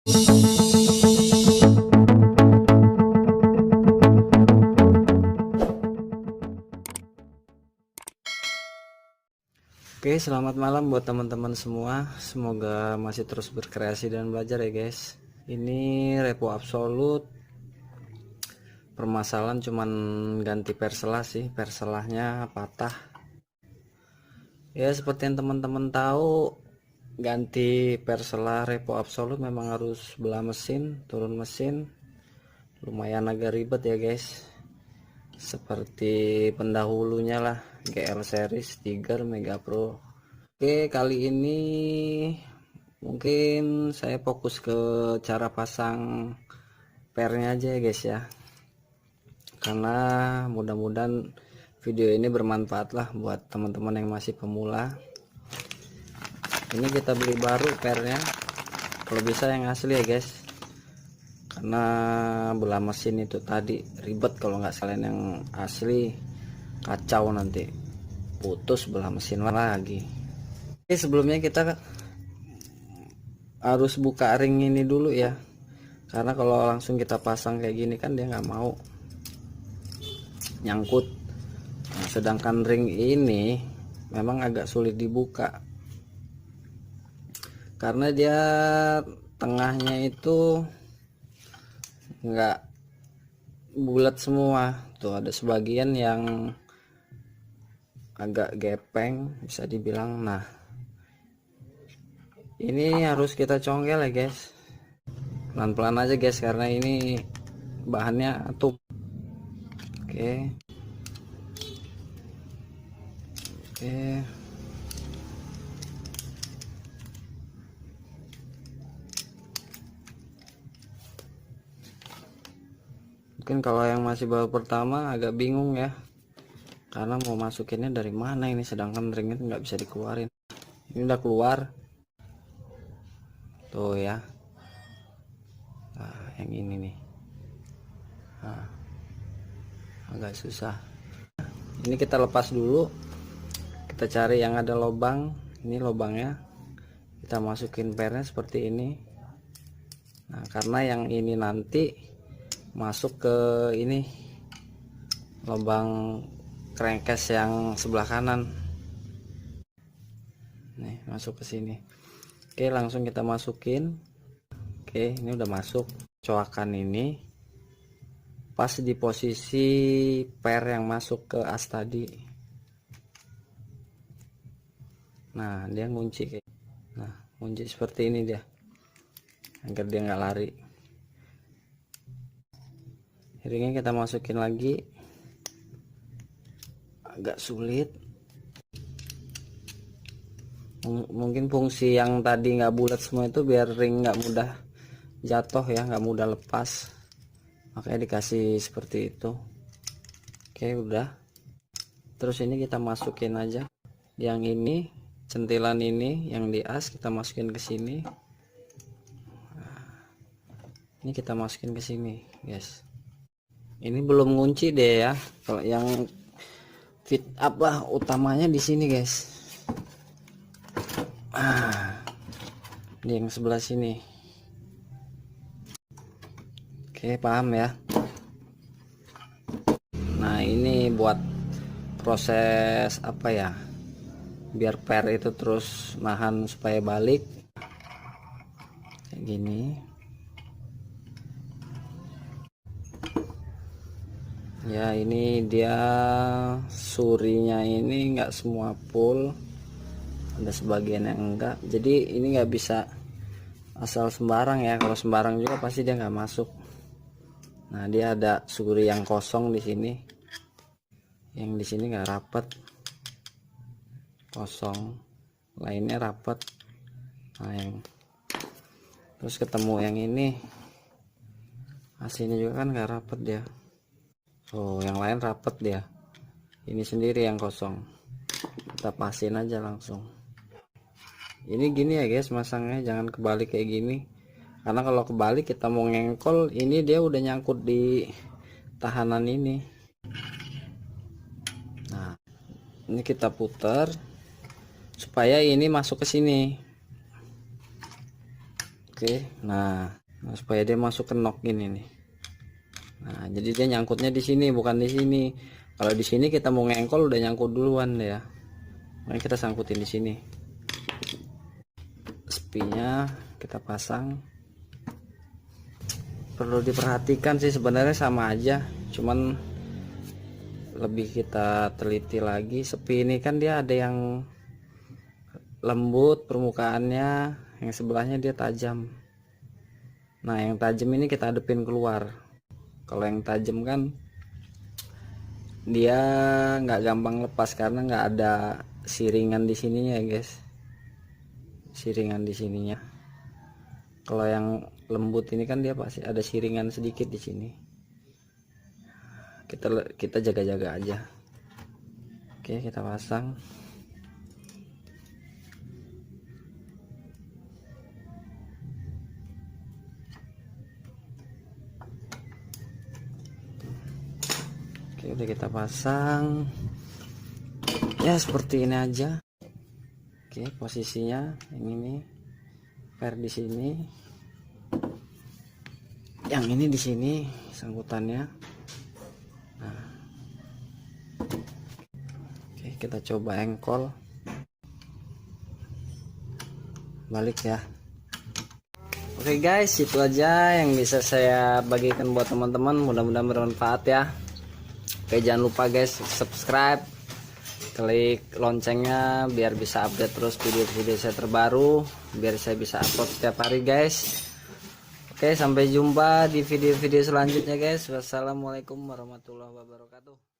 Oke, selamat malam buat teman-teman semua. Semoga masih terus berkreasi dan belajar ya guys. Ini repo absolut. Permasalahan cuman ganti perselah sih, perselahnya patah. Ya seperti yang teman-teman tahu, ganti perselah repo absolut memang harus belah mesin, turun mesin. Lumayan agak ribet ya guys. Seperti pendahulunya lah, GL series Tiger Mega Pro. Oke, kali ini mungkin saya fokus ke cara pasang pernya aja ya guys ya, karena mudah-mudahan video ini bermanfaat lah buat teman-teman yang masih pemula. Ini kita beli baru pernya, kalau bisa yang asli ya guys, karena belah mesin itu tadi ribet. Kalau nggak sekalian yang asli kacau, nanti putus belah mesin lagi. Oke, sebelumnya kita harus buka ring ini dulu ya, karena kalau langsung kita pasang kayak gini kan dia nggak mau nyangkut. Nah, sedangkan ring ini memang agak sulit dibuka karena dia tengahnya itu nggak bulat semua tuh, ada sebagian yang agak gepeng bisa dibilang. Nah, ini harus kita congkel ya guys, pelan-pelan aja guys, karena ini bahannya tuh. Oke, mungkin kalau yang masih baru pertama agak bingung ya, karena mau masukinnya dari mana ini, sedangkan ringnya nggak bisa dikeluarin. Ini udah keluar tuh ya. Nah, yang ini nih, nah, agak susah. Ini kita lepas dulu, kita cari yang ada lubang. Ini lubangnya, kita masukin pernya seperti ini. Nah, karena yang ini nanti masuk ke ini lubang crankcase yang sebelah kanan nih, masuk ke sini. Oke, langsung kita masukin. Oke, ini udah masuk. Coakan ini pas di posisi per yang masuk ke as tadi. Nah, dia ngunci kayak, nah ngunci seperti ini dia, agar dia nggak lari. Ringnya kita masukin lagi, agak sulit. Mungkin fungsi yang tadi nggak bulat semua itu biar ring nggak mudah jatuh ya, nggak mudah lepas, makanya dikasih seperti itu. Oke, udah. Terus ini kita masukin aja yang ini, centilan ini yang di as kita masukin ke sini. Nah, ini kita masukin ke sini guys. Ini belum ngunci deh ya, kalau yang fit apa utamanya di sini guys. Di yang sebelah sini. Oke, paham ya. Nah, ini buat proses apa ya, biar per itu terus nahan supaya balik kayak gini ya. Ini dia surinya ini nggak semua full, ada sebagian yang enggak, jadi ini nggak bisa asal sembarang ya. Kalau sembarang juga pasti dia nggak masuk. Nah, dia ada suri yang kosong di sini, yang di sini nggak rapat, kosong, lainnya rapat. Nah, yang terus ketemu yang ini aslinya juga kan nggak rapat dia. Oh, yang lain rapat dia, ini sendiri yang kosong. Kita pasin aja langsung. Ini gini ya guys, masangnya jangan kebalik kayak gini, karena kalau kebalik kita mau ngengkol ini dia udah nyangkut di tahanan ini. Nah, ini kita putar supaya ini masuk ke sini. Oke, nah supaya dia masuk ke nok ini nih. Nah jadi dia nyangkutnya di sini bukan di sini. Kalau di sini kita mau ngengkol udah nyangkut duluan deh ya, makanya kita sangkutin di sini. Spinya kita pasang. Perlu diperhatikan sih, sebenarnya sama aja, cuman lebih kita teliti lagi. Sepi ini kan dia ada yang lembut permukaannya, yang sebelahnya dia tajam. Nah yang tajam ini kita hadepin keluar. Kalau yang tajam kan dia nggak gampang lepas karena nggak ada siringan di sininya ya guys, siringan di sininya. Kalau yang lembut ini kan dia pasti ada siringan sedikit di sini. Kita jaga-jaga aja. Oke, kita pasang. Oke, udah kita pasang. Ya seperti ini aja. Oke, posisinya ini nih. Per di sini. Yang ini di sini sangkutannya. Nah. Oke, kita coba engkol. Balik ya. Oke guys, itu aja yang bisa saya bagikan buat teman-teman, mudah-mudahan bermanfaat ya. Oke, jangan lupa guys subscribe, klik loncengnya biar bisa update terus video-video saya terbaru, biar saya bisa upload setiap hari guys. Oke, sampai jumpa di video-video selanjutnya guys. Wassalamualaikum warahmatullahi wabarakatuh.